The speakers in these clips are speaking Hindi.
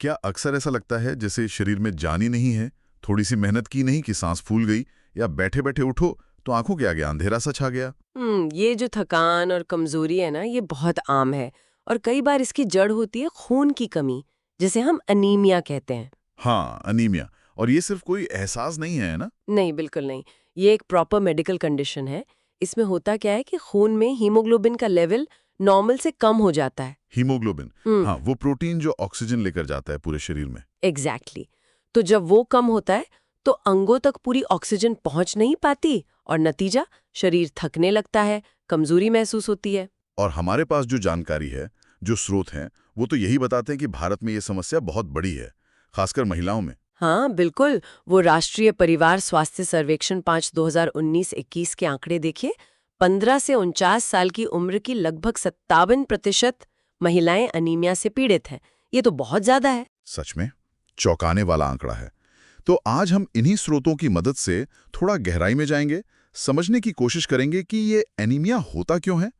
क्या अक्सर ऐसा लगता है जैसे शरीर में जान ही नहीं है, थोड़ी सी मेहनत की नहीं कि सांस फूल गई, या बैठे बैठे उठो तो आंखों के आगे अंधेरा सा छा गया? ये जो थकान और कमजोरी है ना, ये बहुत आम है। और कई बार इसकी जड़ होती है खून की कमी, जिसे हम अनीमिया कहते हैं। हाँ, अनीमिया। और ये सिर्फ कोई एहसास नहीं है ना? नहीं, बिल्कुल नहीं। ये एक प्रॉपर मेडिकल कंडीशन है। इसमें होता क्या है कि खून में हीमोग्लोबिन का लेवल नॉर्मल से कम हो जाता है। हीमोग्लोबिन। हम्म, हाँ, वो प्रोटीन जो ऑक्सीजन लेकर जाता है पूरे शरीर में। एग्जैक्टली। तो जब वो कम होता है तो अंगों तक पूरी ऑक्सीजन पहुंच नहीं पाती, और नतीजा शरीर थकने लगता है, कमजोरी महसूस होती है। और हमारे पास जो जानकारी है, जो स्रोत हैं, वो तो यही बताते हैं कि भारत में ये समस्या बहुत बड़ी है, खासकर महिलाओं में। हाँ, बिल्कुल। वो राष्ट्रीय परिवार स्वास्थ्य सर्वेक्षण 5 2019-21 के आंकड़े देखिए। 15 से 49 साल की उम्र की लगभग 57% महिलाएं अनीमिया से पीड़ित हैं। ये तो बहुत ज्यादा है। सच में चौंकाने वाला आंकड़ा है। तो आज हम इन्हीं स्रोतों की मदद से थोड़ा गहराई में जाएंगे, समझने की कोशिश करेंगे कि ये एनीमिया होता क्यों है,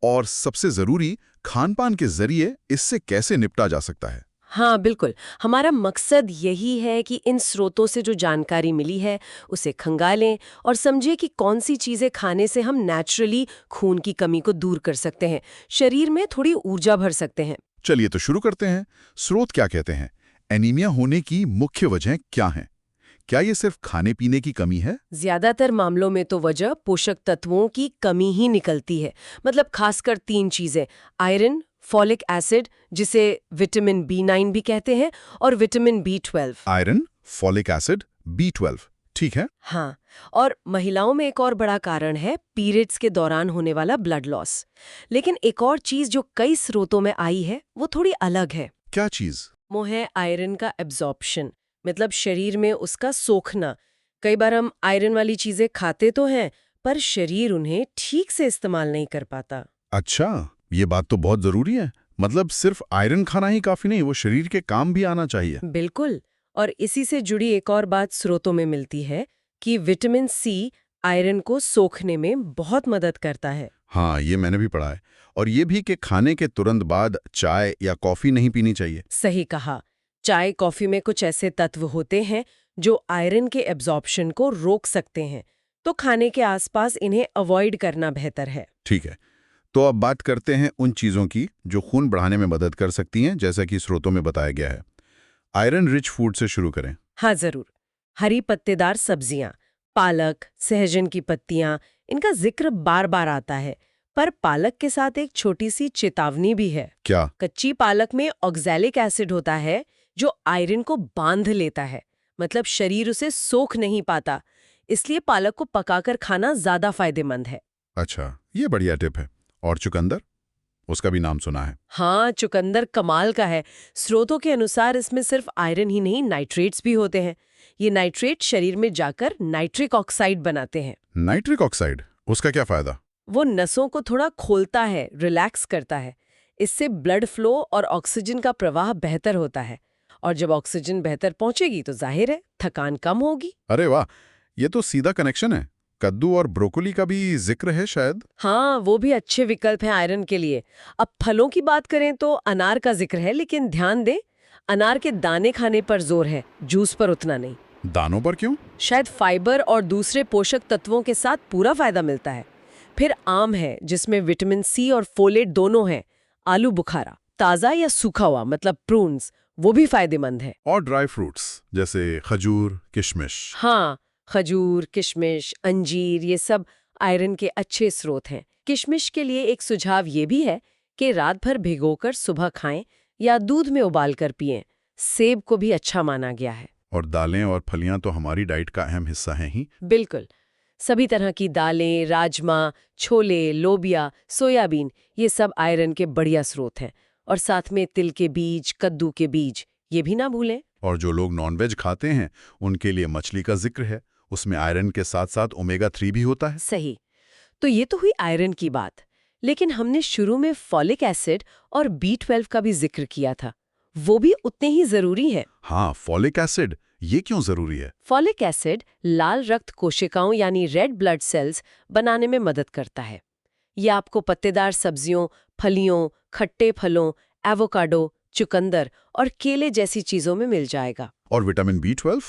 और सबसे जरूरी, खान-पान के जरिए इससे कैसे निपटा जा सकता है। हाँ, बिल्कुल। हमारा मकसद यही है कि इन स्रोतों से जो जानकारी मिली है उसे खंगालें और समझे कि कौन सी चीज़ें खाने से हम नेचुरली खून की कमी को दूर कर सकते हैं, शरीर में थोड़ी ऊर्जा भर सकते हैं। चलिए तो शुरू करते हैं। स्रोत क्या कहते हैं? एनीमिया होने की मुख्य वजह क्या हैं? क्या ये सिर्फ खाने-पीने की कमी है? ज्यादातर मामलों में तो वजह पोषक तत्वों की कमी ही निकलती है। मतलब खासकर 3 चीजें: आयरन, फॉलिक एसिड, जिसे विटामिन B9 भी कहते हैं, और vitamin B12। Iron, folic acid, B12। ठीक है। हाँ, और महिलाओं में एक और बड़ा कारण है पीरियड्स के दौरान होने वाला ब्लड लॉस। लेकिन एक और चीज जो कई स्रोतों में आई है वो थोड़ी अलग है। क्या चीज? वो है आयरन का एब्जॉर्प्शन, मतलब शरीर में उसका सोखना। कई बार हम आयरन वाली चीजें खाते तो हैं, पर शरीर उन्हें ठीक से इस्तेमाल नहीं कर पाता। अच्छा, ये बात तो बहुत जरूरी है। मतलब सिर्फ आयरन खाना ही काफी नहीं, वो शरीर के काम भी आना चाहिए। बिल्कुल। और इसी से जुड़ी एक और बात स्रोतों में मिलती है कि विटामिन सी आयरन को सोखने में बहुत मदद करता है। हाँ, ये मैंने भी पढ़ा है। और ये भी कि खाने के तुरंत बाद चाय या कॉफी नहीं पीनी चाहिए। सही कहा। चाय कॉफी में कुछ ऐसे तत्व होते हैं जो आयरन के एब्जॉर्प्शन को रोक सकते हैं, तो खाने के आसपास इन्हें अवॉइड करना बेहतर है। ठीक है, तो अब बात करते हैं उन चीज़ों की जो खून बढ़ाने में मदद कर सकती हैं, जैसा कि स्रोतों में बताया गया है। आयरन रिच फूड से शुरू करें। हाँ, जरूर। हरी पत्तेदार सब्जियां, पालक, सहजन की पत्तियां, इनका जिक्र बार बार आता है। पर पालक के साथ एक छोटी सी चेतावनी भी है। क्या? कच्ची पालक में ऑक्सैलिक एसिड होता है, जो आयरन को बांध लेता है। मतलब शरीर उसे सोख नहीं पाता। इसलिए पालक को पकाकर खाना ज्यादा फायदेमंद है। अच्छा, ये बढ़िया टिप है। और चुकंदर, उसका भी नाम सुना है। हाँ, चुकंदर कमाल का है। स्रोतों के अनुसार इसमें सिर्फ आयरन ही नहीं, नाइट्रेट्स भी होते हैं। ये नाइट्रेट शरीर में जाकर नाइट्रिक ऑक्साइड बनाते हैं। नाइट्रिक ऑक्साइड, उसका क्या फायदा? वो नसों को थोड़ा खोलता है, रिलैक्स करता है। इससे ब्लड फ्लो और ऑक्सीजन का प्रवाह बेहतर होता है। और जब ऑक्सीजन बेहतर पहुंचेगी तो जाहिर है थकान कम होगी। अरे वाह, ये तो सीधा कनेक्शन है। कद्दू और ब्रोकोली का भी जिक्र है शायद। हाँ, वो भी अच्छे विकल्प हैं आयरन के लिए। अब फलों की बात करें तो अनार का जिक्र है, लेकिन ध्यान दें, अनार के दाने खाने पर जोर है, जूस पर उतना नहीं। दानों पर क्यों? शायद फाइबर और दूसरे पोषक तत्वों के साथ पूरा फायदा मिलता है। फिर आम है, जिसमें विटामिन सी और फोलेट दोनों हैं। आलू बुखारा, ताज़ा या सूखा हुआ, मतलब प्रून्स, वो भी फायदेमंद है। और ड्राई फ्रूट्स जैसे खजूर, किशमिश। हाँ, खजूर, किशमिश, अंजीर, ये सब आयरन के अच्छे स्रोत हैं। किशमिश के लिए एक सुझाव ये भी है कि रात भर भिगोकर सुबह खाएं या दूध में उबाल कर पिएं। सेब को भी अच्छा माना गया है। और दालें और फलियां तो हमारी डाइट का अहम हिस्सा हैं ही। बिल्कुल। सभी तरह की दालें, राजमा, छोले, लोबिया, सोयाबीन, ये सब आयरन के बढ़िया स्रोत हैं। और साथ में तिल के बीज, कद्दू के बीज, ये भी ना भूलें। और जो लोग नॉनवेज खाते हैं, उनके लिए मछली का जिक्र है। उसमें आयरन के साथ साथ ओमेगा 3 भी होता है। सही। तो ये तो हुई आयरन की बात। लेकिन हमने शुरू में फॉलिक एसिड और B12 का भी जिक्र किया था। वो भी उतने ही जरूरी है। हाँ, फॉलिक एसिड, ये क्यों जरूरी है? फॉलिक एसिड लाल रक्त कोशिकाओं यानी रेड ब्लड सेल्स बनाने में मदद करता है। ये आपको पत्तेदार सब्जियों, फलियों, खट्टे फलों, एवोकाडो, चुकंदर और केले जैसी चीजों में मिल जाएगा। और विटामिन B12,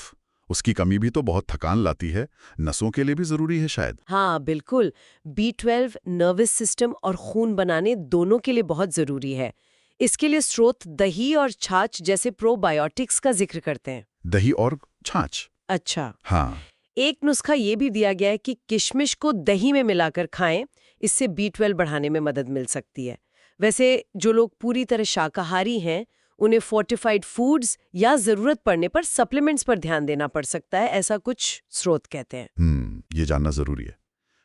उसकी कमी भी तो बहुत थकान लाती है, नसों के लिए भी जरूरी है शायद। हाँ बिल्कुल, B12 नर्वस सिस्टम और खून बनाने दोनों के लिए बहुत जरूरी है। इसके लिए स्रोत दही और छाछ जैसे प्रोबायोटिक्स का जिक्र करते हैं। दही और छाछ? अच्छा, हाँ। एक नुस्खा ये भी दिया गया है कि किशमिश को दही में मिलाकर खाएं, इससे B12 बढ़ाने में मदद मिल सकती है। वैसे जो लोग पूरी तरह शाकाहारी हैं, उन्हें फोर्टिफाइड फूड्स या जरूरत पड़ने पर सप्लीमेंट्स पर ध्यान देना पड़ सकता है, ऐसा कुछ स्रोत कहते हैं। ये जानना जरूरी है।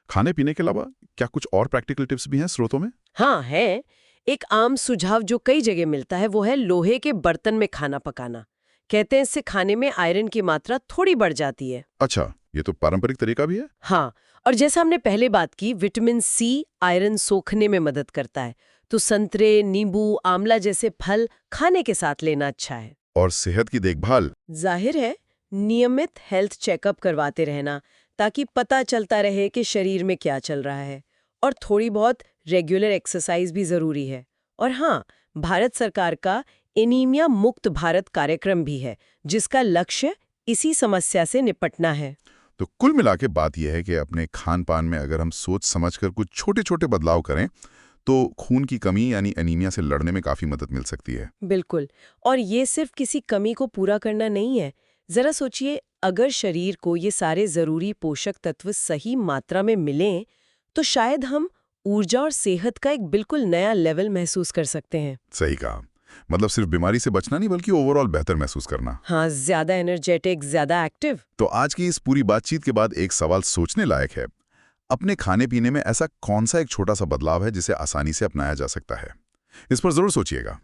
खाने पीने के अलावा क्या कुछ और प्रैक्टिकल टिप्स भी हैं स्रोतों में? हाँ है। एक आम सुझाव जो कई जगह मिलता है वो है लोहे के बर्तन में खाना पकाना। कहते हैं इससे खाने में आयरन की मात्रा थोड़ी बढ़ जाती है। अच्छा, ये तो पारंपरिक तरीका भी है। हाँ, और जैसा हमने पहले बात की, विटामिन सी आयरन सोखने में मदद करता है, तो संतरे, नींबू, आंवला जैसे फल खाने के साथ लेना अच्छा है। और सेहत की देखभाल? जाहिर है, नियमित हेल्थ चेकअप करवाते रहना ताकि पता चलता रहे कि शरीर में क्या चल रहा है। और थोड़ी बहुत रेगुलर एक्सरसाइज भी जरूरी है। और हाँ, भारत सरकार का एनीमिया मुक्त भारत कार्यक्रम भी है, जिसका लक्ष्य इसी समस्या से निपटना है। तो कुल मिला के बात यह है कि अपने खान पान में अगर हम सोच समझकर कुछ छोटे छोटे बदलाव करें तो खून की कमी यानी एनीमिया से लड़ने में काफी मदद मिल सकती है। बिल्कुल। और ये सिर्फ किसी कमी को पूरा करना नहीं है। जरा सोचिए, अगर शरीर को ये सारे जरूरी पोषक तत्व सही मात्रा में मिलें, तो शायद हम ऊर्जा और सेहत का एक बिल्कुल नया लेवल महसूस कर सकते हैं। सही कहा। मतलब सिर्फ बीमारी से बचना नहीं बल्कि ओवरऑल बेहतर महसूस करना। हाँ, ज्यादा एनर्जेटिक, ज्यादा एक्टिव। तो आज की इस पूरी बातचीत के बाद एक सवाल सोचने लायक है। अपने खाने पीने में ऐसा कौन सा एक छोटा सा बदलाव है जिसे आसानी से अपनाया जा सकता है? इस पर जरूर सोचिएगा।